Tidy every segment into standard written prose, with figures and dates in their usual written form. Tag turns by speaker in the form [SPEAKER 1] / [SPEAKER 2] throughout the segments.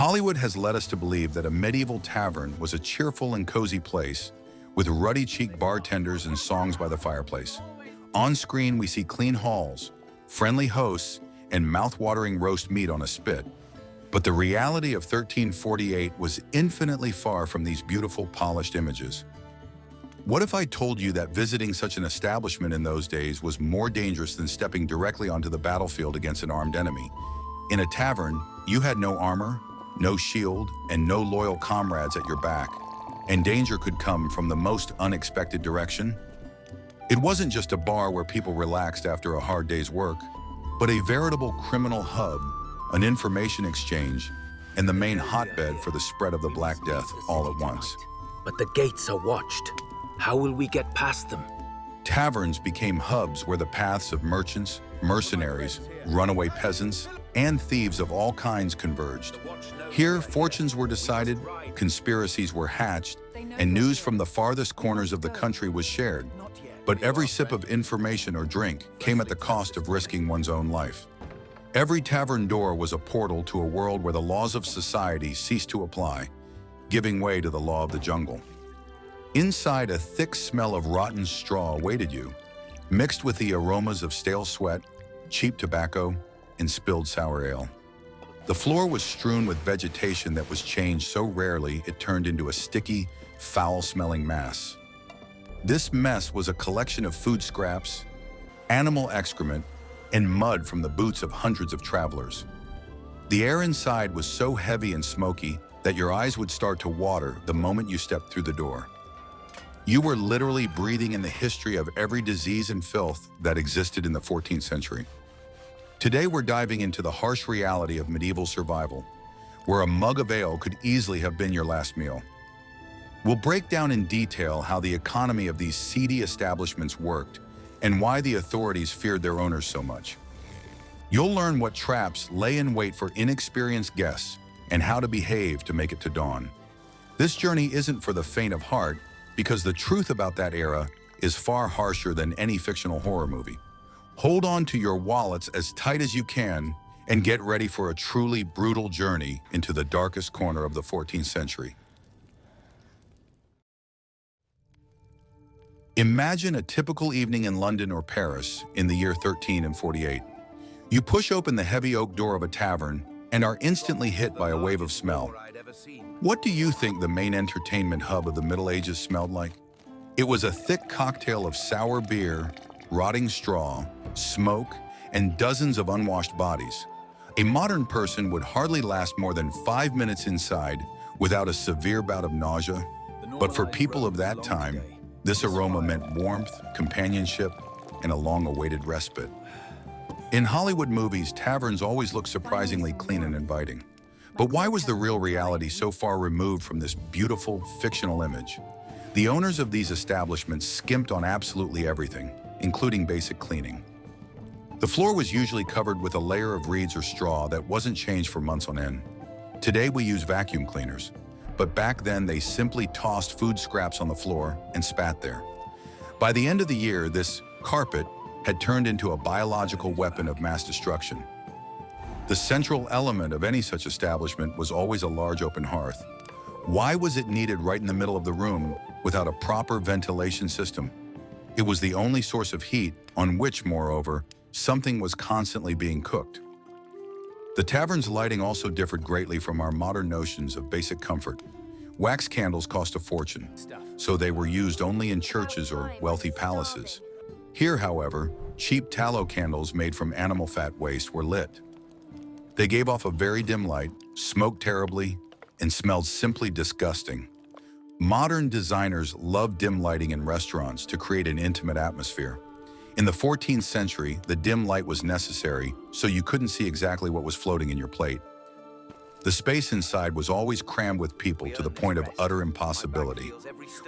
[SPEAKER 1] Hollywood has led us to believe that a medieval tavern was a cheerful and cozy place with ruddy-cheeked bartenders and songs by the fireplace. On screen, we see clean halls, friendly hosts, and mouth-watering roast meat on a spit. But the reality of 1348 was infinitely far from these beautiful, polished images. What if I told you that visiting such an establishment in those days was more dangerous than stepping directly onto the battlefield against an armed enemy? In a tavern, you had no armor, no shield, and no loyal comrades at your back, and danger could come from the most unexpected direction. It wasn't just a bar where people relaxed after a hard day's work, but a veritable criminal hub, an information exchange, and the main hotbed for the spread of the Black Death all at once.
[SPEAKER 2] But the gates are watched. How will we get past them?
[SPEAKER 1] Taverns became hubs where the paths of merchants, mercenaries, runaway peasants, and thieves of all kinds converged. Here, fortunes were decided, conspiracies were hatched, and news from the farthest corners of the country was shared. But every sip of information or drink came at the cost of risking one's own life. Every tavern door was a portal to a world where the laws of society ceased to apply, giving way to the law of the jungle. Inside, a thick smell of rotten straw awaited you, mixed with the aromas of stale sweat, cheap tobacco, and spilled sour ale. The floor was strewn with vegetation that was changed so rarely it turned into a sticky, foul-smelling mass. This mess was a collection of food scraps, animal excrement, and mud from the boots of hundreds of travelers. The air inside was so heavy and smoky that your eyes would start to water the moment you stepped through the door. You were literally breathing in the history of every disease and filth that existed in the 14th century. Today we're diving into the harsh reality of medieval survival, where a mug of ale could easily have been your last meal. We'll break down in detail how the economy of these seedy establishments worked and why the authorities feared their owners so much. You'll learn what traps lay in wait for inexperienced guests and how to behave to make it to dawn. This journey isn't for the faint of heart, because the truth about that era is far harsher than any fictional horror movie. Hold on to your wallets as tight as you can and get ready for a truly brutal journey into the darkest corner of the 14th century. Imagine a typical evening in London or Paris in the year 1348. You push open the heavy oak door of a tavern and are instantly hit by a wave of smell. What do you think the main entertainment hub of the Middle Ages smelled like? It was a thick cocktail of sour beer, rotting straw, smoke, and dozens of unwashed bodies. A modern person would hardly last more than 5 minutes inside without a severe bout of nausea. But for people of that time, this aroma meant warmth, companionship, and a long-awaited respite. In Hollywood movies, taverns always look surprisingly clean and inviting. But why was the real reality so far removed from this beautiful, fictional image? The owners of these establishments skimped on absolutely everything, including basic cleaning. The floor was usually covered with a layer of reeds or straw that wasn't changed for months on end. Today we use vacuum cleaners, but back then they simply tossed food scraps on the floor and spat there. By the end of the year, this carpet had turned into a biological weapon of mass destruction. The central element of any such establishment was always a large open hearth. Why was it needed right in the middle of the room without a proper ventilation system? It was the only source of heat on which, moreover, something was constantly being cooked. The tavern's lighting also differed greatly from our modern notions of basic comfort. Wax candles cost a fortune, so they were used only in churches or wealthy palaces. Here, however, cheap tallow candles made from animal fat waste were lit. They gave off a very dim light, smoked terribly, and smelled simply disgusting. Modern designers loved dim lighting in restaurants to create an intimate atmosphere. In the 14th century, the dim light was necessary, so you couldn't see exactly what was floating in your plate. The space inside was always crammed with people to the point of utter impossibility.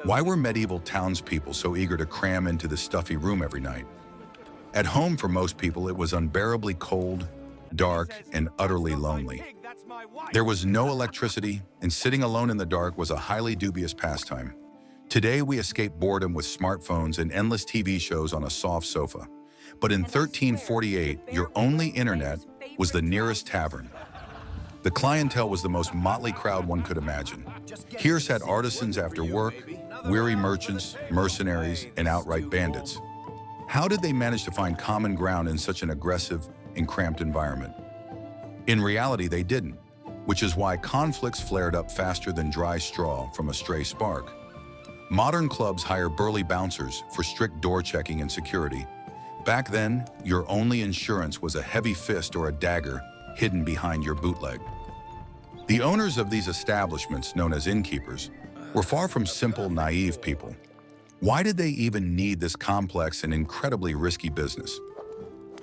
[SPEAKER 1] Why were medieval townspeople so eager to cram into this stuffy room every night? At home, for most people, it was unbearably cold, dark, and utterly lonely. There was no electricity, and sitting alone in the dark was a highly dubious pastime. Today, we escape boredom with smartphones and endless TV shows on a soft sofa. But in 1348, your only internet was the nearest tavern. The clientele was the most motley crowd one could imagine. Here sat artisans after work, weary merchants, mercenaries, and outright bandits. How did they manage to find common ground in such an aggressive and cramped environment? In reality, they didn't, which is why conflicts flared up faster than dry straw from a stray spark. Modern clubs hire burly bouncers for strict door checking and security. Back then, your only insurance was a heavy fist or a dagger hidden behind your bootleg. The owners of these establishments, known as innkeepers, were far from simple, naive people. Why did they even need this complex and incredibly risky business?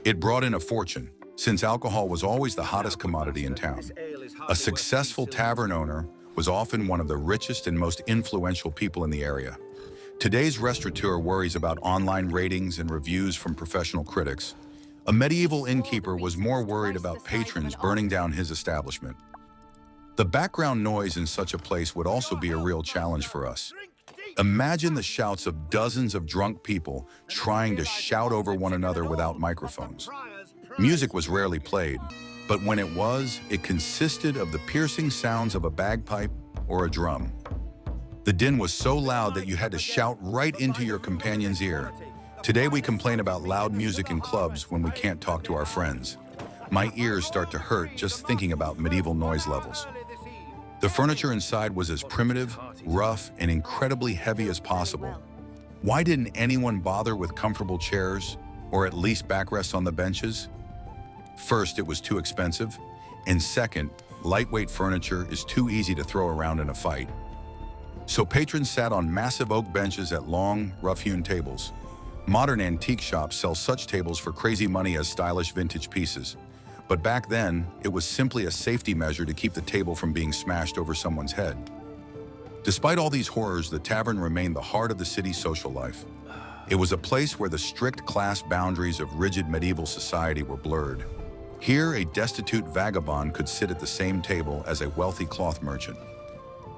[SPEAKER 1] It brought in a fortune, since alcohol was always the hottest commodity in town. A successful tavern owner was often one of the richest and most influential people in the area. Today's restaurateur worries about online ratings and reviews from professional critics. A medieval innkeeper was more worried about patrons burning down his establishment. The background noise in such a place would also be a real challenge for us. Imagine the shouts of dozens of drunk people trying to shout over one another without microphones. Music was rarely played, but when it was, it consisted of the piercing sounds of a bagpipe or a drum. The din was so loud that you had to shout right into your companion's ear. Today we complain about loud music in clubs when we can't talk to our friends. My ears start to hurt just thinking about medieval noise levels. The furniture inside was as primitive, rough, and incredibly heavy as possible. Why didn't anyone bother with comfortable chairs, or at least backrests on the benches? First, it was too expensive, and second, lightweight furniture is too easy to throw around in a fight. So patrons sat on massive oak benches at long, rough-hewn tables. Modern antique shops sell such tables for crazy money as stylish vintage pieces. But back then, it was simply a safety measure to keep the table from being smashed over someone's head. Despite all these horrors, the tavern remained the heart of the city's social life. It was a place where the strict class boundaries of rigid medieval society were blurred. Here, a destitute vagabond could sit at the same table as a wealthy cloth merchant.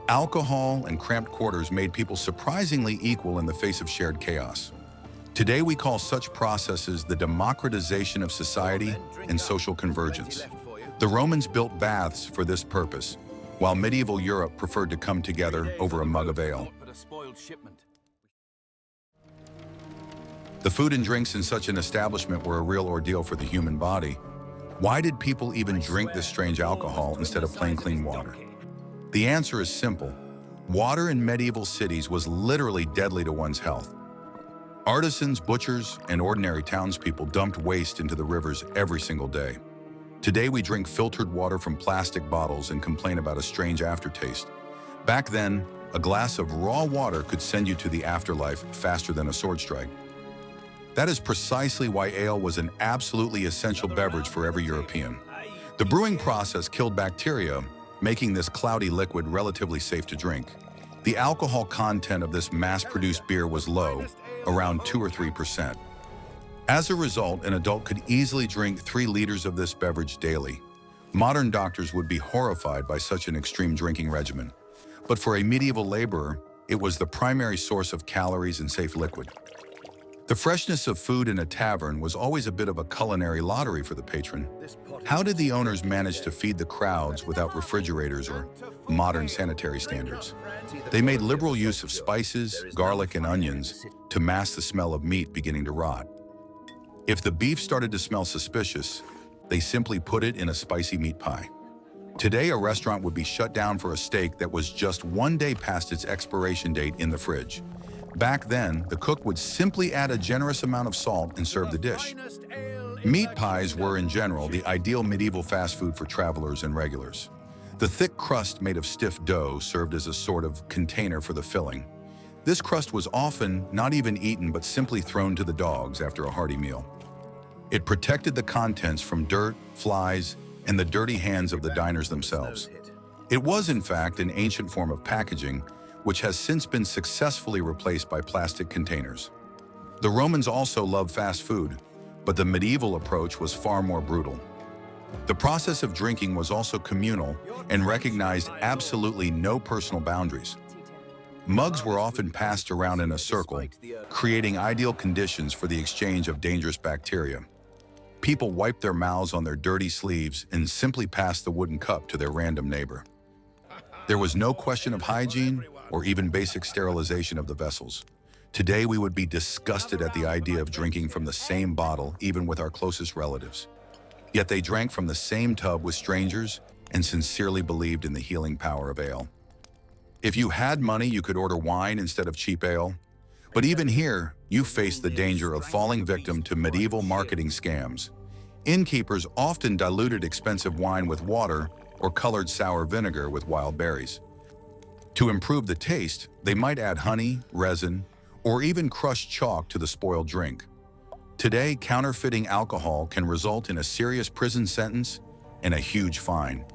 [SPEAKER 1] Alcohol and cramped quarters made people surprisingly equal in the face of shared chaos. Today, we call such processes the democratization of society and social convergence. The Romans built baths for this purpose, while medieval Europe preferred to come together over a mug of ale. The food and drinks in such an establishment were a real ordeal for the human body. Why did people even drink this strange alcohol instead of plain clean water? The answer is simple. Water in medieval cities was literally deadly to one's health. Artisans, butchers, and ordinary townspeople dumped waste into the rivers every single day. Today, we drink filtered water from plastic bottles and complain about a strange aftertaste. Back then, a glass of raw water could send you to the afterlife faster than a sword strike. That is precisely why ale was an absolutely essential beverage for every European. The brewing process killed bacteria, making this cloudy liquid relatively safe to drink. The alcohol content of this mass-produced beer was low, around 2 or 3%. As a result, an adult could easily drink 3 liters of this beverage daily. Modern doctors would be horrified by such an extreme drinking regimen. But for a medieval laborer, it was the primary source of calories and safe liquid. The freshness of food in a tavern was always a bit of a culinary lottery for the patron. How did the owners manage to feed the crowds without refrigerators or modern sanitary standards? They made liberal use of spices, garlic, and onions to mask the smell of meat beginning to rot. If the beef started to smell suspicious, they simply put it in a spicy meat pie. Today, a restaurant would be shut down for a steak that was just 1 day past its expiration date in the fridge. Back then, the cook would simply add a generous amount of salt and serve the dish. Meat pies were, in general, the ideal medieval fast food for travelers and regulars. The thick crust made of stiff dough served as a sort of container for the filling. This crust was often not even eaten but simply thrown to the dogs after a hearty meal. It protected the contents from dirt, flies, and the dirty hands of the diners themselves. It was, in fact, an ancient form of packaging, which has since been successfully replaced by plastic containers. The Romans also loved fast food, but the medieval approach was far more brutal. The process of drinking was also communal and recognized absolutely no personal boundaries. Mugs were often passed around in a circle, creating ideal conditions for the exchange of dangerous bacteria. People wiped their mouths on their dirty sleeves and simply passed the wooden cup to their random neighbor. There was no question of hygiene or even basic sterilization of the vessels. Today, we would be disgusted at the idea of drinking from the same bottle, even with our closest relatives. Yet they drank from the same tub with strangers and sincerely believed in the healing power of ale. If you had money, you could order wine instead of cheap ale. But even here, you face the danger of falling victim to medieval marketing scams. Innkeepers often diluted expensive wine with water or colored sour vinegar with wild berries. To improve the taste, they might add honey, resin, or even crushed chalk to the spoiled drink. Today, counterfeiting alcohol can result in a serious prison sentence and a huge fine.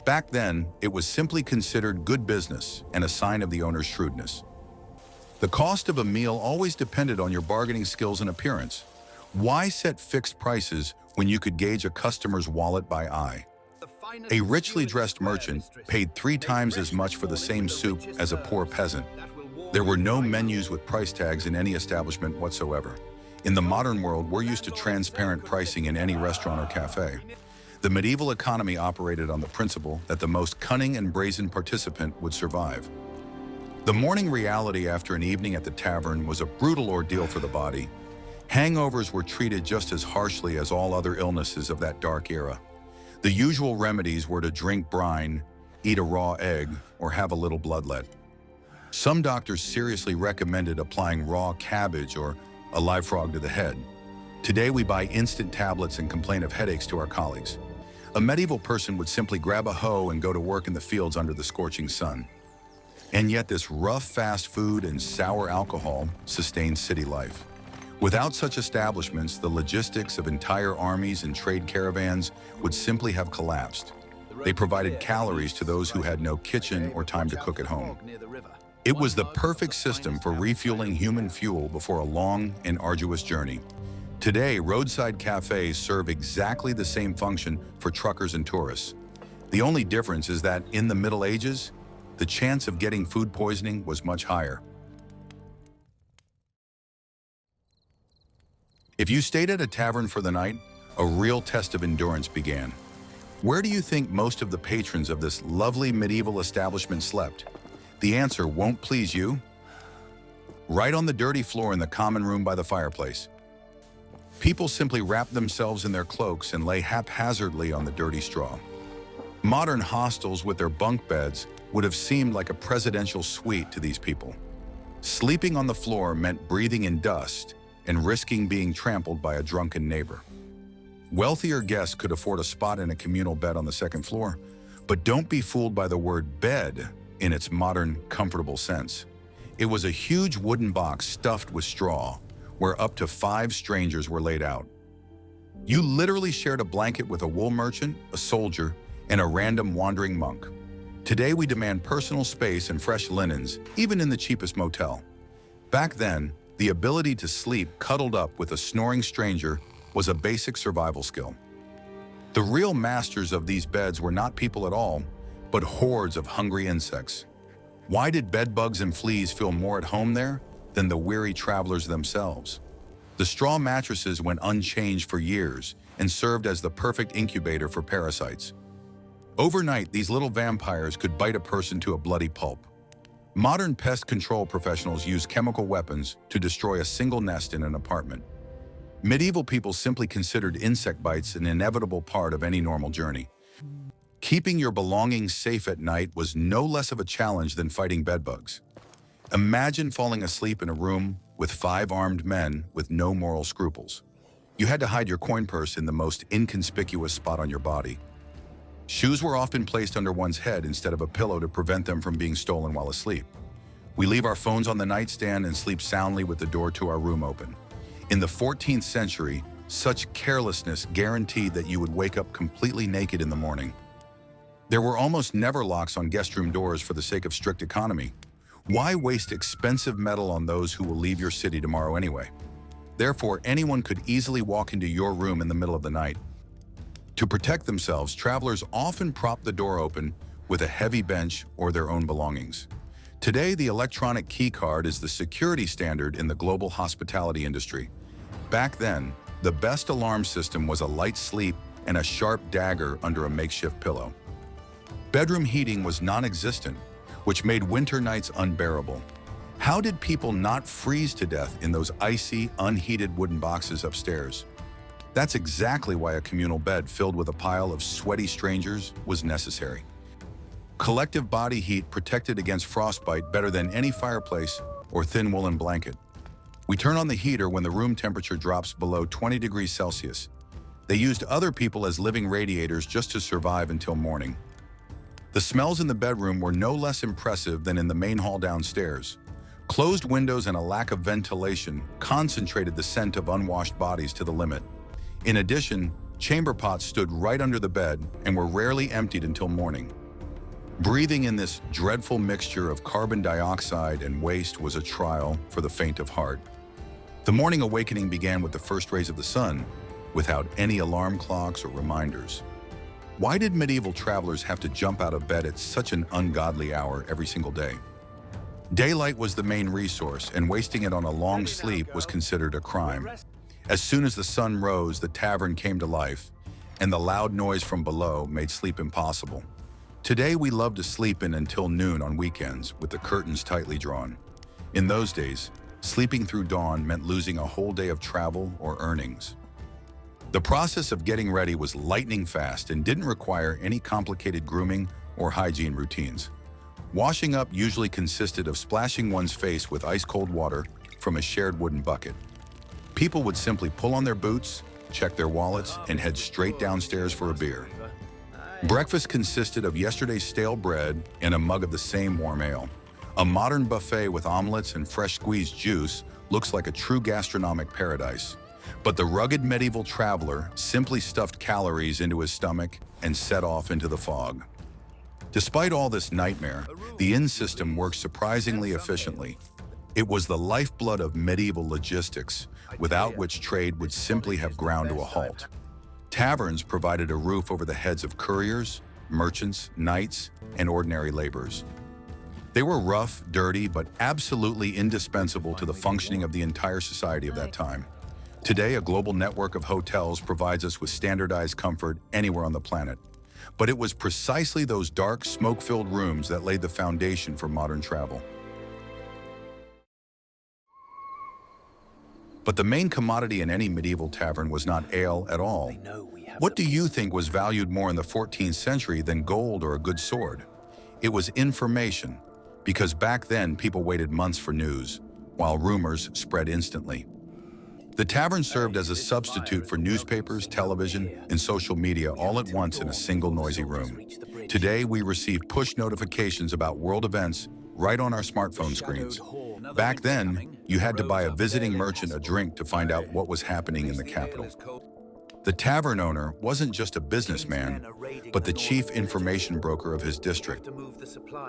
[SPEAKER 1] Back then, it was simply considered good business and a sign of the owner's shrewdness. The cost of a meal always depended on your bargaining skills and appearance. Why set fixed prices when you could gauge a customer's wallet by eye? A richly dressed merchant paid 3 times as much for the same soup as a poor peasant. There were no menus with price tags in any establishment whatsoever. In the modern world, we're used to transparent pricing in any restaurant or cafe. The medieval economy operated on the principle that the most cunning and brazen participant would survive. The morning reality after an evening at the tavern was a brutal ordeal for the body. Hangovers were treated just as harshly as all other illnesses of that dark era. The usual remedies were to drink brine, eat a raw egg, or have a little bloodlet. Some doctors seriously recommended applying raw cabbage or a live frog to the head. Today we buy instant tablets and complain of headaches to our colleagues. A medieval person would simply grab a hoe and go to work in the fields under the scorching sun. And yet this rough fast food and sour alcohol sustained city life. Without such establishments, the logistics of entire armies and trade caravans would simply have collapsed. They provided calories to those who had no kitchen or time to cook at home. It was the perfect system for refueling human fuel before a long and arduous journey. Today, roadside cafes serve exactly the same function for truckers and tourists. The only difference is that in the Middle Ages, the chance of getting food poisoning was much higher. If you stayed at a tavern for the night, a real test of endurance began. Where do you think most of the patrons of this lovely medieval establishment slept? The answer won't please you. Right on the dirty floor in the common room by the fireplace. People simply wrapped themselves in their cloaks and lay haphazardly on the dirty straw. Modern hostels with their bunk beds would have seemed like a presidential suite to these people. Sleeping on the floor meant breathing in dust and risking being trampled by a drunken neighbor. Wealthier guests could afford a spot in a communal bed on the second floor, but don't be fooled by the word bed in its modern, comfortable sense. It was a huge wooden box stuffed with straw, where up to 5 strangers were laid out. You literally shared a blanket with a wool merchant, a soldier, and a random wandering monk. Today we demand personal space and fresh linens, even in the cheapest motel. Back then, the ability to sleep cuddled up with a snoring stranger was a basic survival skill. The real masters of these beds were not people at all, but hordes of hungry insects. Why did bedbugs and fleas feel more at home there than the weary travelers themselves? The straw mattresses went unchanged for years and served as the perfect incubator for parasites. Overnight, these little vampires could bite a person to a bloody pulp. Modern pest control professionals use chemical weapons to destroy a single nest in an apartment. Medieval people simply considered insect bites an inevitable part of any normal journey. Keeping your belongings safe at night was no less of a challenge than fighting bedbugs. Imagine falling asleep in a room with 5 armed men with no moral scruples. You had to hide your coin purse in the most inconspicuous spot on your body. Shoes were often placed under one's head instead of a pillow to prevent them from being stolen while asleep. We leave our phones on the nightstand and sleep soundly with the door to our room open. In the 14th century, such carelessness guaranteed that you would wake up completely naked in the morning. There were almost never locks on guest room doors for the sake of strict economy. Why waste expensive metal on those who will leave your city tomorrow anyway? Therefore, anyone could easily walk into your room in the middle of the night. To protect themselves, travelers often prop the door open with a heavy bench or their own belongings. Today, the electronic key card is the security standard in the global hospitality industry. Back then, the best alarm system was a light sleep and a sharp dagger under a makeshift pillow. Bedroom heating was non-existent, which made winter nights unbearable. How did people not freeze to death in those icy, unheated wooden boxes upstairs? That's exactly why a communal bed filled with a pile of sweaty strangers was necessary. Collective body heat protected against frostbite better than any fireplace or thin woolen blanket. We turn on the heater when the room temperature drops below 20 degrees Celsius. They used other people as living radiators just to survive until morning. The smells in the bedroom were no less impressive than in the main hall downstairs. Closed windows and a lack of ventilation concentrated the scent of unwashed bodies to the limit. In addition, chamber pots stood right under the bed and were rarely emptied until morning. Breathing in this dreadful mixture of carbon dioxide and waste was a trial for the faint of heart. The morning awakening began with the first rays of the sun, without any alarm clocks or reminders. Why did medieval travelers have to jump out of bed at such an ungodly hour every single day? Daylight was the main resource, and wasting it on a long sleep was considered a crime. As soon as the sun rose, the tavern came to life, and the loud noise from below made sleep impossible. Today, we love to sleep in until noon on weekends, with the curtains tightly drawn. In those days, sleeping through dawn meant losing a whole day of travel or earnings. The process of getting ready was lightning fast and didn't require any complicated grooming or hygiene routines. Washing up usually consisted of splashing one's face with ice-cold water from a shared wooden bucket. People would simply pull on their boots, check their wallets, and head straight downstairs for a beer. Breakfast consisted of yesterday's stale bread and a mug of the same warm ale. A modern buffet with omelets and fresh squeezed juice looks like a true gastronomic paradise. But the rugged medieval traveler simply stuffed calories into his stomach and set off into the fog. Despite all this nightmare, the inn system worked surprisingly efficiently. It was the lifeblood of medieval logistics, without which trade would simply have ground to a halt. Taverns provided a roof over the heads of couriers, merchants, knights, and ordinary laborers. They were rough, dirty, but absolutely indispensable to the functioning of the entire society of that time. Today, a global network of hotels provides us with standardized comfort anywhere on the planet. But it was precisely those dark, smoke-filled rooms that laid the foundation for modern travel. But the main commodity in any medieval tavern was not ale at all. What do you think was valued more in the 14th century than gold or a good sword? It was information, because back then people waited months for news, while rumors spread instantly. The tavern served as a substitute for newspapers, television, and social media all at once in a single noisy room. Today, we receive push notifications about world events right on our smartphone screens. Back then, you had to buy a visiting merchant a drink to find out what was happening in the capital. The tavern owner wasn't just a businessman, but the chief information broker of his district.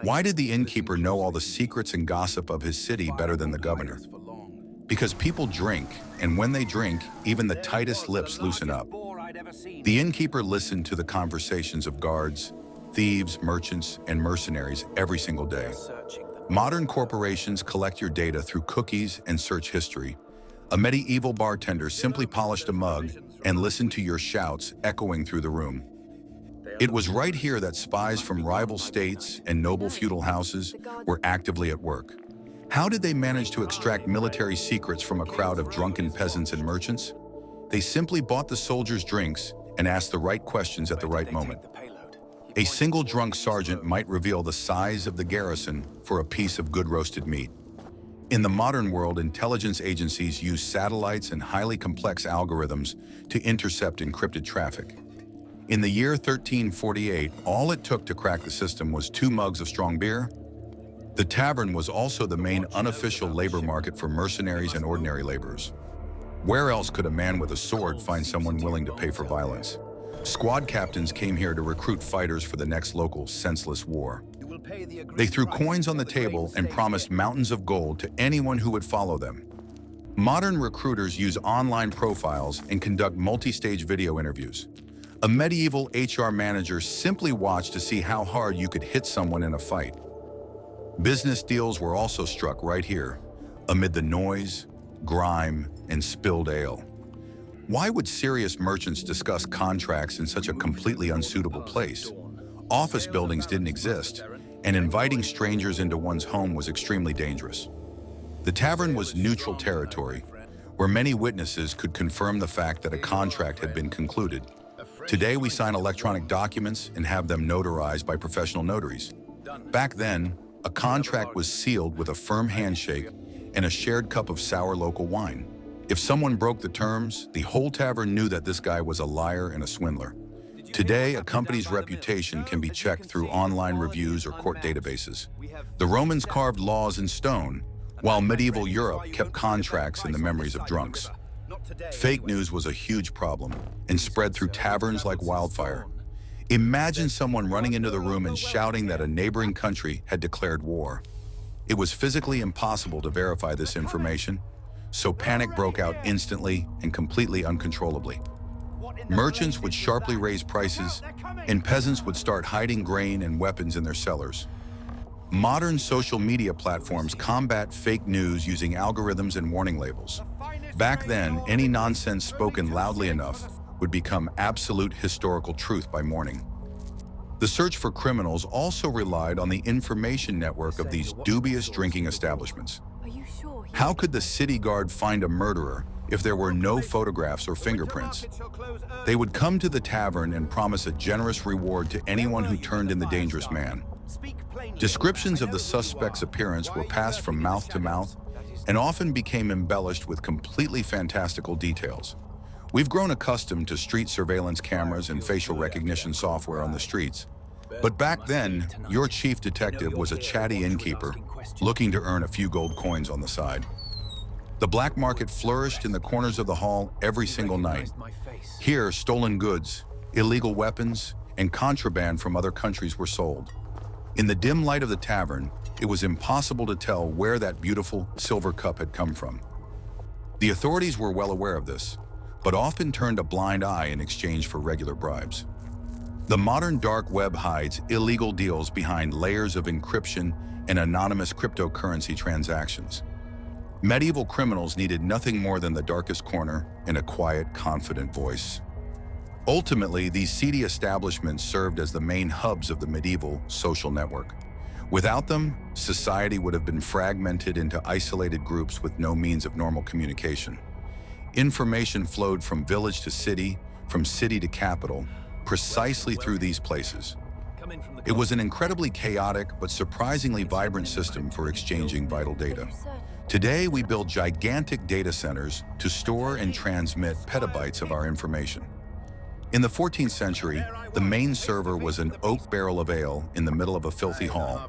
[SPEAKER 1] Why did the innkeeper know all the secrets and gossip of his city better than the governor? Because people drink, and when they drink, even the tightest lips loosen up. The innkeeper listened to the conversations of guards, thieves, merchants, and mercenaries every single day. Modern corporations collect your data through cookies and search history. A medieval bartender simply polished a mug and listened to your shouts echoing through the room. It was right here that spies from rival states and noble feudal houses were actively at work. How did they manage to extract military secrets from a crowd of drunken peasants and merchants? They simply bought the soldiers drinks and asked the right questions at the right moment. A single drunk sergeant might reveal the size of the garrison for a piece of good roasted meat. In the modern world, intelligence agencies use satellites and highly complex algorithms to intercept encrypted traffic. In the year 1348, all it took to crack the system was 2 mugs of strong beer. The tavern was also the main unofficial labor market for mercenaries and ordinary laborers. Where else could a man with a sword find someone willing to pay for violence? Squad captains came here to recruit fighters for the next local senseless war. They threw coins on the table and promised mountains of gold to anyone who would follow them. Modern recruiters use online profiles and conduct multi-stage video interviews. A medieval HR manager simply watched to see how hard you could hit someone in a fight. Business deals were also struck right here, amid the noise, grime, and spilled ale. Why would serious merchants discuss contracts in such a completely unsuitable place? Office buildings didn't exist, and inviting strangers into one's home was extremely dangerous. The tavern was neutral territory, where many witnesses could confirm the fact that a contract had been concluded. Today, we sign electronic documents and have them notarized by professional notaries. Back then, a contract was sealed with a firm handshake and a shared cup of sour local wine. If someone broke the terms, the whole tavern knew that this guy was a liar and a swindler. Today, a company's reputation can be checked through online reviews or court databases. The Romans carved laws in stone, while medieval Europe kept contracts in the memories of drunks. Fake news was a huge problem and spread through taverns like wildfire. Imagine someone running into the room and shouting that a neighboring country had declared war. It was physically impossible to verify this information, so panic broke out instantly and completely uncontrollably. Merchants would sharply raise prices, and peasants would start hiding grain and weapons in their cellars. Modern social media platforms combat fake news using algorithms and warning labels. Back then, any nonsense spoken loudly enough would become absolute historical truth by morning. The search for criminals also relied on the information network of these dubious drinking establishments. How could the city guard find a murderer if there were no photographs or fingerprints? They would come to the tavern and promise a generous reward to anyone who turned in the dangerous man. Descriptions of the suspect's appearance were passed from mouth to mouth and often became embellished with completely fantastical details. We've grown accustomed to street surveillance cameras and facial recognition software on the streets. But back then, your chief detective was a chatty innkeeper looking to earn a few gold coins on the side. The black market flourished in the corners of the hall every single night. Here, stolen goods, illegal weapons, and contraband from other countries were sold. In the dim light of the tavern, it was impossible to tell where that beautiful silver cup had come from. The authorities were well aware of this, but often turned a blind eye in exchange for regular bribes. The modern dark web hides illegal deals behind layers of encryption and anonymous cryptocurrency transactions. Medieval criminals needed nothing more than the darkest corner and a quiet, confident voice. Ultimately, these seedy establishments served as the main hubs of the medieval social network. Without them, society would have been fragmented into isolated groups with no means of normal communication. Information flowed from village to city, from city to capital, precisely through these places. It was an incredibly chaotic but surprisingly vibrant system for exchanging vital data. Today, we build gigantic data centers to store and transmit petabytes of our information. In the 14th century, the main server was an oak barrel of ale in the middle of a filthy hall.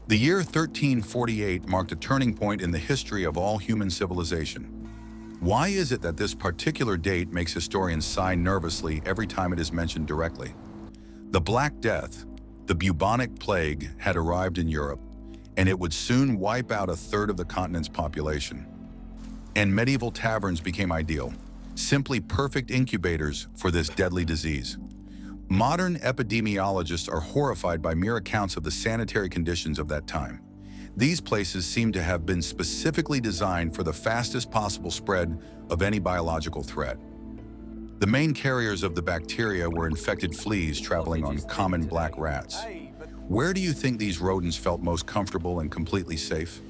[SPEAKER 1] The year 1348 marked a turning point in the history of all human civilization. Why is it that this particular date makes historians sigh nervously every time it is mentioned directly? The Black Death, the bubonic plague, had arrived in Europe, and it would soon wipe out a third of the continent's population. And medieval taverns became ideal, simply perfect incubators for this deadly disease. Modern epidemiologists are horrified by mere accounts of the sanitary conditions of that time. These places seem to have been specifically designed for the fastest possible spread of any biological threat. The main carriers of the bacteria were infected fleas traveling on common black rats. Where do you think these rodents felt most comfortable and completely safe?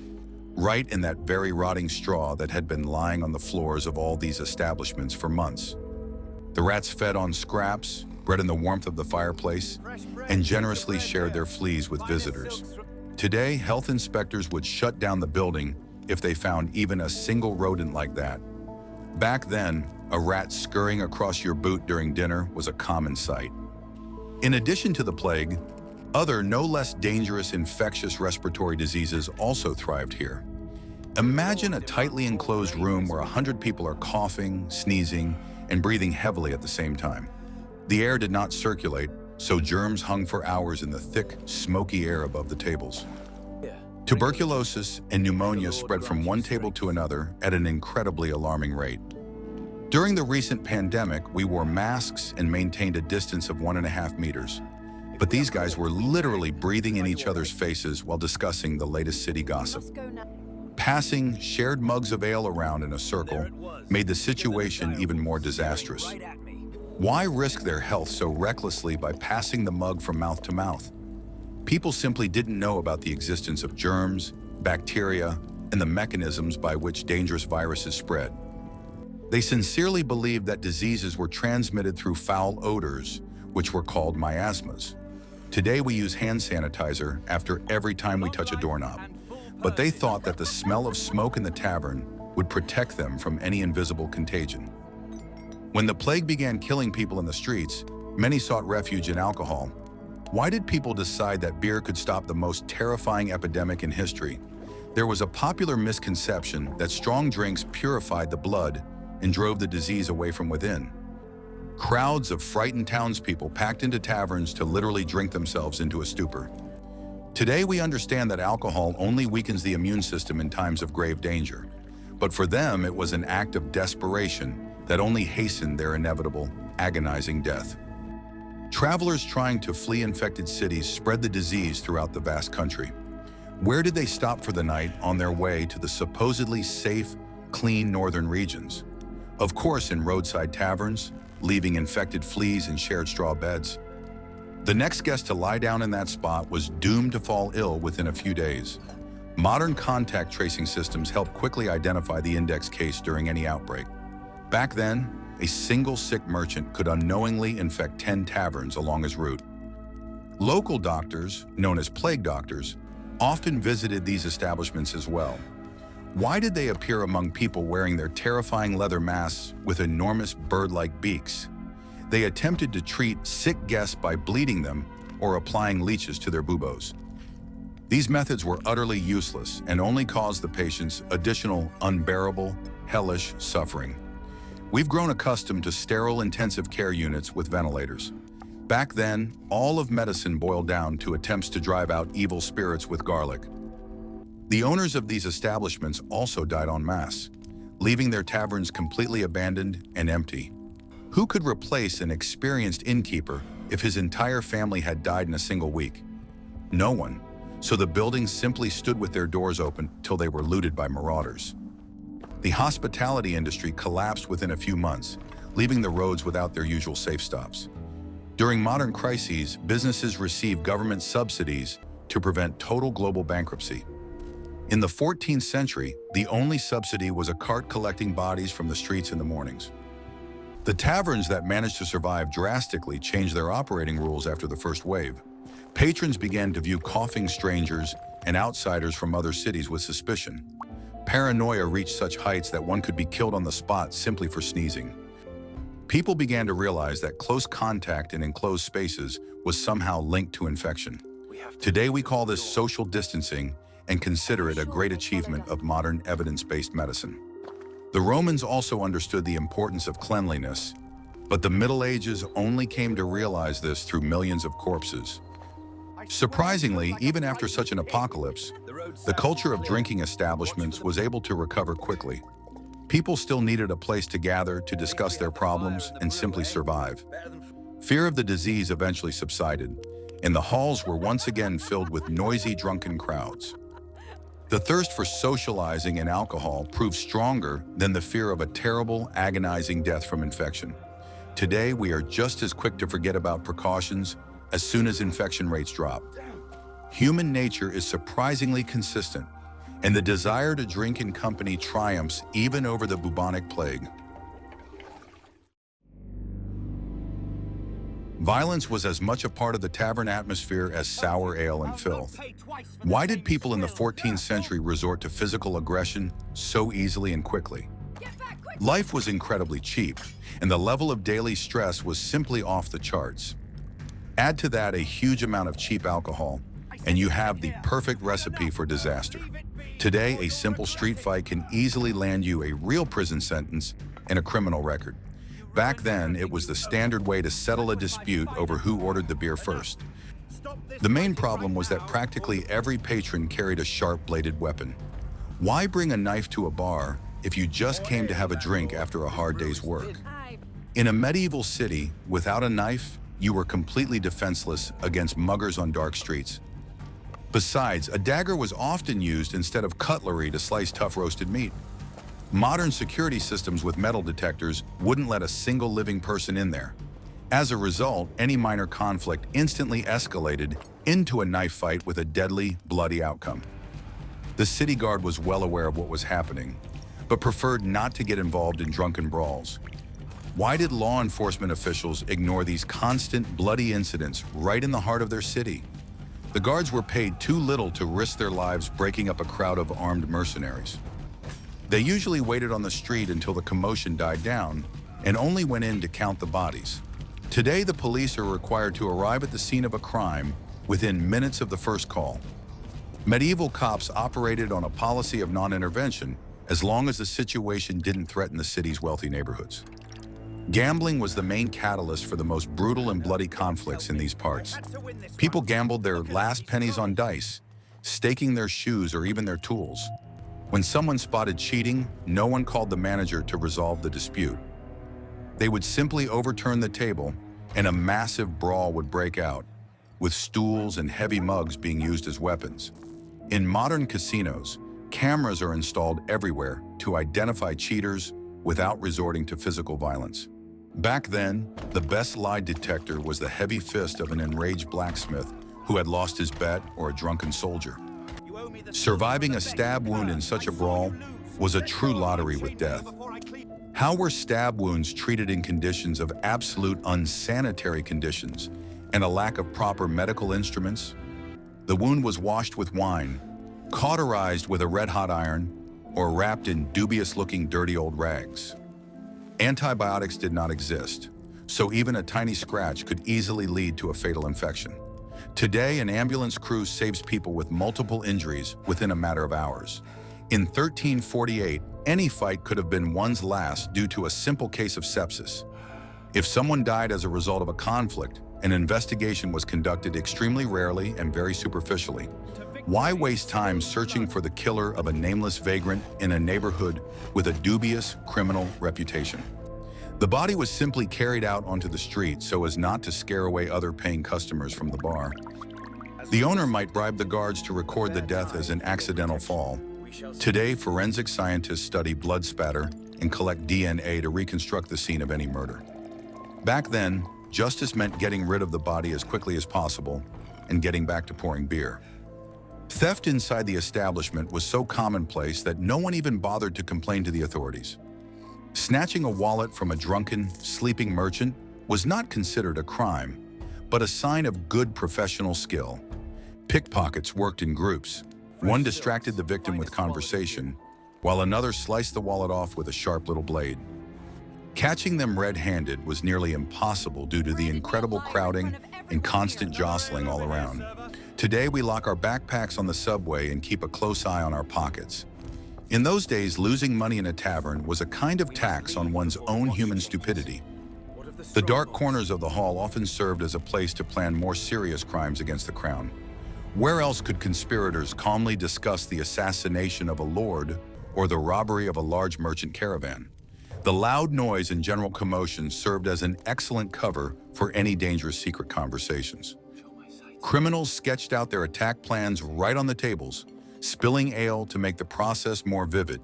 [SPEAKER 1] Right in that very rotting straw that had been lying on the floors of all these establishments for months. The rats fed on scraps, bred in the warmth of the fireplace, and generously shared their fleas with visitors. Today, health inspectors would shut down the building if they found even a single rodent like that. Back then, a rat scurrying across your boot during dinner was a common sight. In addition to the plague, other no less dangerous infectious respiratory diseases also thrived here. Imagine a tightly enclosed room where 100 people are coughing, sneezing, and breathing heavily at the same time. The air did not circulate, so germs hung for hours in the thick, smoky air above the tables. Tuberculosis and pneumonia spread from one table to another at an incredibly alarming rate. During the recent pandemic, we wore masks and maintained a distance of 1.5 meters. But these guys were literally breathing in each other's faces while discussing the latest city gossip. Passing shared mugs of ale around in a circle made the situation even more disastrous. Why risk their health so recklessly by passing the mug from mouth to mouth? People simply didn't know about the existence of germs, bacteria, and the mechanisms by which dangerous viruses spread. They sincerely believed that diseases were transmitted through foul odors, which were called miasmas. Today we use hand sanitizer after every time we touch a doorknob, but they thought that the smell of smoke in the tavern would protect them from any invisible contagion. When the plague began killing people in the streets, many sought refuge in alcohol. Why did people decide that beer could stop the most terrifying epidemic in history? There was a popular misconception that strong drinks purified the blood and drove the disease away from within. Crowds of frightened townspeople packed into taverns to literally drink themselves into a stupor. Today we understand that alcohol only weakens the immune system in times of grave danger. But for them, it was an act of desperation that only hastened their inevitable, agonizing death. Travelers trying to flee infected cities spread the disease throughout the vast country. Where did they stop for the night on their way to the supposedly safe, clean northern regions? Of course, in roadside taverns, leaving infected fleas in shared straw beds. The next guest to lie down in that spot was doomed to fall ill within a few days. Modern contact tracing systems help quickly identify the index case during any outbreak. Back then, a single sick merchant could unknowingly infect 10 taverns along his route. Local doctors, known as plague doctors, often visited these establishments as well. Why did they appear among people wearing their terrifying leather masks with enormous bird-like beaks? They attempted to treat sick guests by bleeding them or applying leeches to their buboes. These methods were utterly useless and only caused the patients additional unbearable, hellish suffering. We've grown accustomed to sterile intensive care units with ventilators. Back then, all of medicine boiled down to attempts to drive out evil spirits with garlic. The owners of these establishments also died en masse, leaving their taverns completely abandoned and empty. Who could replace an experienced innkeeper if his entire family had died in a single week? No one, so the buildings simply stood with their doors open till they were looted by marauders. The hospitality industry collapsed within a few months, leaving the roads without their usual safe stops. During modern crises, businesses receive government subsidies to prevent total global bankruptcy. In the 14th century, the only subsidy was a cart collecting bodies from the streets in the mornings. The taverns that managed to survive drastically changed their operating rules after the first wave. Patrons began to view coughing strangers and outsiders from other cities with suspicion. Paranoia reached such heights that one could be killed on the spot simply for sneezing. People began to realize that close contact in enclosed spaces was somehow linked to infection. Today we call this social distancing and consider it a great achievement of modern evidence-based medicine. The Romans also understood the importance of cleanliness, but the Middle Ages only came to realize this through millions of corpses. Surprisingly, even after such an apocalypse, the culture of drinking establishments was able to recover quickly. People still needed a place to gather to discuss their problems and simply survive. Fear of the disease eventually subsided, and the halls were once again filled with noisy, drunken crowds. The thirst for socializing and alcohol proved stronger than the fear of a terrible, agonizing death from infection. Today, we are just as quick to forget about precautions as soon as infection rates drop. Human nature is surprisingly consistent, and the desire to drink in company triumphs even over the bubonic plague. Violence was as much a part of the tavern atmosphere as sour ale and filth. Why did people in the 14th century resort to physical aggression so easily and quickly? Life was incredibly cheap, and the level of daily stress was simply off the charts. Add to that a huge amount of cheap alcohol, and you have the perfect recipe for disaster. Today, a simple street fight can easily land you a real prison sentence and a criminal record. Back then, it was the standard way to settle a dispute over who ordered the beer first. The main problem was that practically every patron carried a sharp-bladed weapon. Why bring a knife to a bar if you just came to have a drink after a hard day's work? In a medieval city, without a knife, you were completely defenseless against muggers on dark streets. Besides, a dagger was often used instead of cutlery to slice tough roasted meat. Modern security systems with metal detectors wouldn't let a single living person in there. As a result, any minor conflict instantly escalated into a knife fight with a deadly, bloody outcome. The city guard was well aware of what was happening, but preferred not to get involved in drunken brawls. Why did law enforcement officials ignore these constant, bloody incidents right in the heart of their city? The guards were paid too little to risk their lives breaking up a crowd of armed mercenaries. They usually waited on the street until the commotion died down and only went in to count the bodies. Today, the police are required to arrive at the scene of a crime within minutes of the first call. Medieval cops operated on a policy of non-intervention as long as the situation didn't threaten the city's wealthy neighborhoods. Gambling was the main catalyst for the most brutal and bloody conflicts in these parts. People gambled their last pennies on dice, staking their shoes or even their tools. When someone spotted cheating, no one called the manager to resolve the dispute. They would simply overturn the table and a massive brawl would break out, with stools and heavy mugs being used as weapons. In modern casinos, cameras are installed everywhere to identify cheaters without resorting to physical violence. Back then, the best lie detector was the heavy fist of an enraged blacksmith who had lost his bet or a drunken soldier. Surviving a stab wound in such a brawl was a true lottery with death. How were stab wounds treated in conditions of absolute unsanitary conditions and a lack of proper medical instruments? The wound was washed with wine, cauterized with a red-hot iron, or wrapped in dubious-looking dirty old rags. Antibiotics did not exist, so even a tiny scratch could easily lead to a fatal infection. Today, an ambulance crew saves people with multiple injuries within a matter of hours. In 1348, any fight could have been one's last due to a simple case of sepsis. If someone died as a result of a conflict, an investigation was conducted extremely rarely and very superficially. Why waste time searching for the killer of a nameless vagrant in a neighborhood with a dubious criminal reputation? The body was simply carried out onto the street so as not to scare away other paying customers from the bar. The owner might bribe the guards to record the death as an accidental fall. Today, forensic scientists study blood spatter and collect DNA to reconstruct the scene of any murder. Back then, justice meant getting rid of the body as quickly as possible and getting back to pouring beer. Theft inside the establishment was so commonplace that no one even bothered to complain to the authorities. Snatching a wallet from a drunken, sleeping merchant was not considered a crime, but a sign of good professional skill. Pickpockets worked in groups. One distracted the victim with conversation, while another sliced the wallet off with a sharp little blade. Catching them red-handed was nearly impossible due to the incredible crowding and constant jostling all around. Today, we lock our backpacks on the subway and keep a close eye on our pockets. In those days, losing money in a tavern was a kind of tax on one's own human stupidity. The dark corners of the hall often served as a place to plan more serious crimes against the crown. Where else could conspirators calmly discuss the assassination of a lord or the robbery of a large merchant caravan? The loud noise and general commotion served as an excellent cover for any dangerous secret conversations. Criminals sketched out their attack plans right on the tables, spilling ale to make the process more vivid.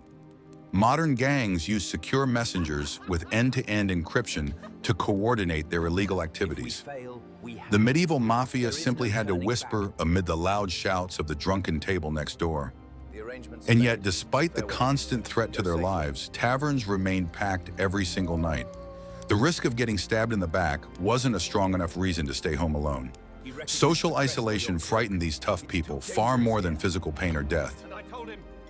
[SPEAKER 1] Modern gangs use secure messengers with end-to-end encryption to coordinate their illegal activities. The medieval mafia simply had to whisper amid the loud shouts of the drunken table next door. And yet, despite the constant threat to their lives, taverns remained packed every single night. The risk of getting stabbed in the back wasn't a strong enough reason to stay home alone. Social isolation frightened these tough people far more than physical pain or death.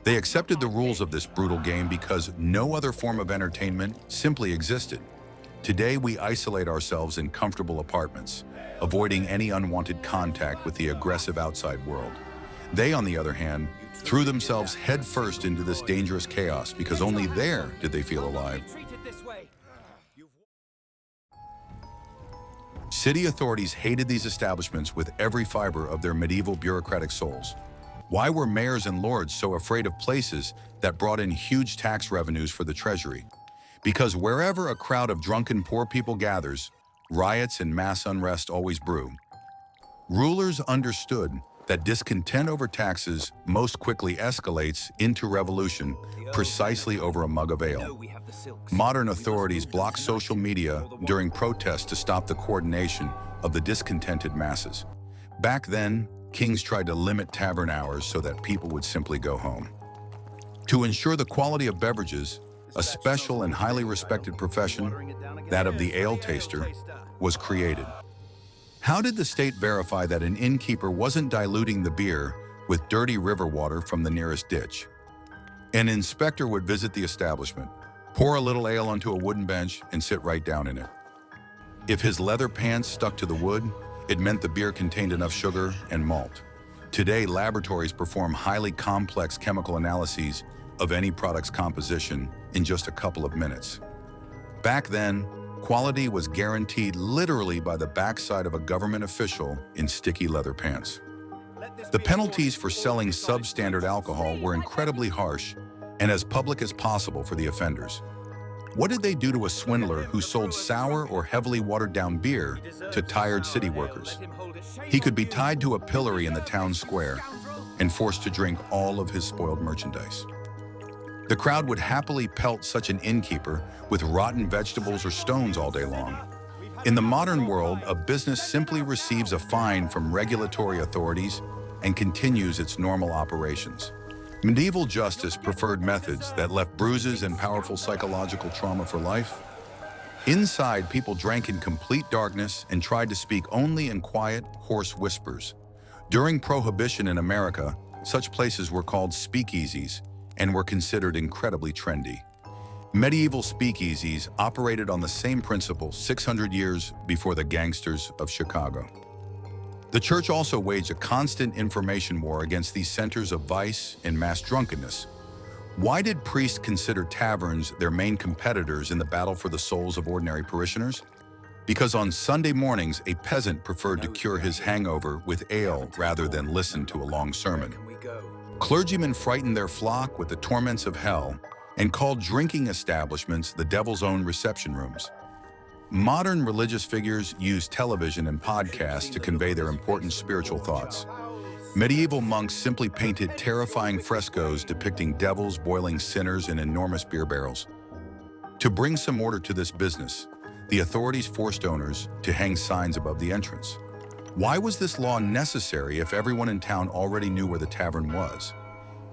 [SPEAKER 1] They accepted the rules of this brutal game because no other form of entertainment simply existed. Today, we isolate ourselves in comfortable apartments, avoiding any unwanted contact with the aggressive outside world. They, on the other hand, threw themselves headfirst into this dangerous chaos because only there did they feel alive. City authorities hated these establishments with every fiber of their medieval bureaucratic souls. Why were mayors and lords so afraid of places that brought in huge tax revenues for the treasury? Because wherever a crowd of drunken poor people gathers, riots and mass unrest always brew. Rulers understood that discontent over taxes most quickly escalates into revolution precisely over a mug of ale. Modern authorities block social media during protests to stop the coordination of the discontented masses. Back then, kings tried to limit tavern hours so that people would simply go home. To ensure the quality of beverages, a special and highly respected profession, that of the ale taster, was created. How did the state verify that an innkeeper wasn't diluting the beer with dirty river water from the nearest ditch? An inspector would visit the establishment, pour a little ale onto a wooden bench, and sit right down in it. If his leather pants stuck to the wood, it meant the beer contained enough sugar and malt. Today, laboratories perform highly complex chemical analyses of any product's composition in just a couple of minutes. Back then, quality was guaranteed literally by the backside of a government official in sticky leather pants. The penalties for selling substandard alcohol were incredibly harsh and as public as possible for the offenders. What did they do to a swindler who sold sour or heavily watered-down beer to tired city workers? He could be tied to a pillory in the town square and forced to drink all of his spoiled merchandise. The crowd would happily pelt such an innkeeper with rotten vegetables or stones all day long. In the modern world, a business simply receives a fine from regulatory authorities and continues its normal operations. Medieval justice preferred methods that left bruises and powerful psychological trauma for life. Inside, people drank in complete darkness and tried to speak only in quiet, hoarse whispers. During Prohibition in America, such places were called speakeasies and were considered incredibly trendy. Medieval speakeasies operated on the same principle 600 years before the gangsters of Chicago. The church also waged a constant information war against these centers of vice and mass drunkenness. Why did priests consider taverns their main competitors in the battle for the souls of ordinary parishioners? Because on Sunday mornings, a peasant preferred to cure his hangover with ale rather than listen to a long sermon. Clergymen frightened their flock with the torments of hell and called drinking establishments the devil's own reception rooms. Modern religious figures used television and podcasts to convey their important spiritual thoughts. Medieval monks simply painted terrifying frescoes depicting devils boiling sinners in enormous beer barrels. To bring some order to this business, the authorities forced owners to hang signs above the entrance. Why was this law necessary if everyone in town already knew where the tavern was?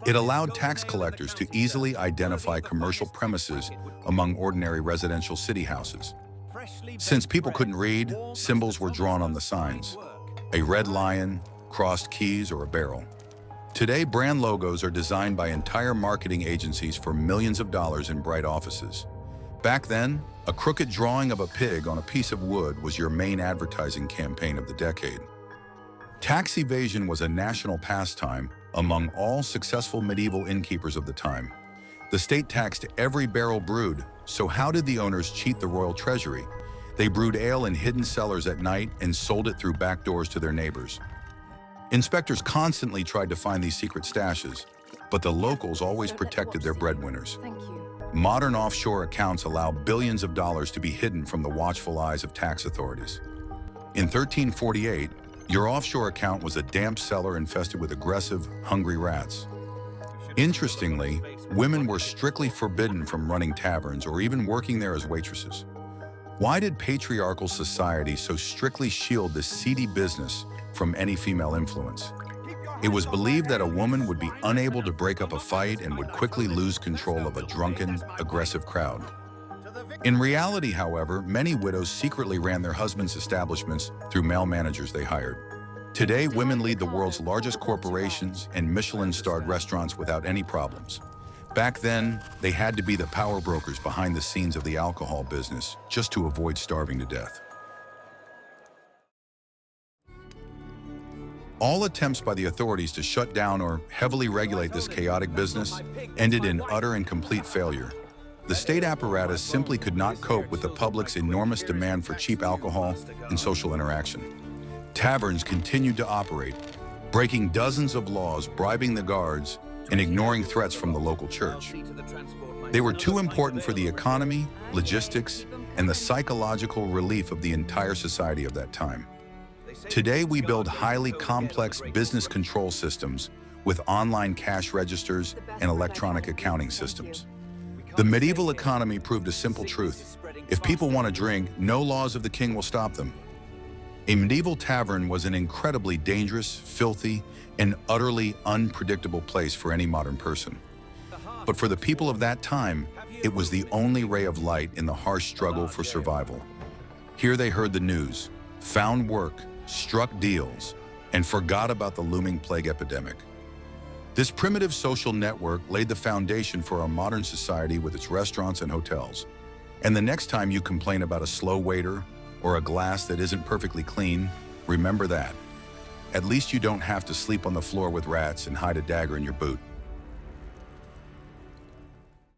[SPEAKER 1] It allowed tax collectors to easily identify commercial premises among ordinary residential city houses. Since people couldn't read, symbols were drawn on the signs: a red lion, crossed keys, or a barrel. Today, brand logos are designed by entire marketing agencies for millions of dollars in bright offices. Back then, a crooked drawing of a pig on a piece of wood was your main advertising campaign of the decade. Tax evasion was a national pastime among all successful medieval innkeepers of the time. The state taxed every barrel brewed, so how did the owners cheat the royal treasury? They brewed ale in hidden cellars at night and sold it through back doors to their neighbors. Inspectors constantly tried to find these secret stashes, but the locals always protected their breadwinners. Modern offshore accounts allow billions of dollars to be hidden from the watchful eyes of tax authorities. In 1348, your offshore account was a damp cellar infested with aggressive, hungry rats. Interestingly, women were strictly forbidden from running taverns or even working there as waitresses. Why did patriarchal society so strictly shield this seedy business from any female influence? It was believed that a woman would be unable to break up a fight and would quickly lose control of a drunken, aggressive crowd. In reality, however, many widows secretly ran their husbands' establishments through male managers they hired. Today, women lead the world's largest corporations and Michelin-starred restaurants without any problems. Back then, they had to be the power brokers behind the scenes of the alcohol business just to avoid starving to death. All attempts by the authorities to shut down or heavily regulate this chaotic business ended in utter and complete failure. The state apparatus simply could not cope with the public's enormous demand for cheap alcohol and social interaction. Taverns continued to operate, breaking dozens of laws, bribing the guards, and ignoring threats from the local church. They were too important for the economy, logistics, and the psychological relief of the entire society of that time. Today, we build highly complex business control systems with online cash registers and electronic accounting systems. The medieval economy proved a simple truth. If people want to drink, no laws of the king will stop them. A medieval tavern was an incredibly dangerous, filthy, and utterly unpredictable place for any modern person. But for the people of that time, it was the only ray of light in the harsh struggle for survival. Here they heard the news, found work, struck deals, and forgot about the looming plague epidemic. This primitive social network laid the foundation for our modern society with its restaurants and hotels. And the next time you complain about a slow waiter or a glass that isn't perfectly clean, remember that. At least you don't have to sleep on the floor with rats and hide a dagger in your boot.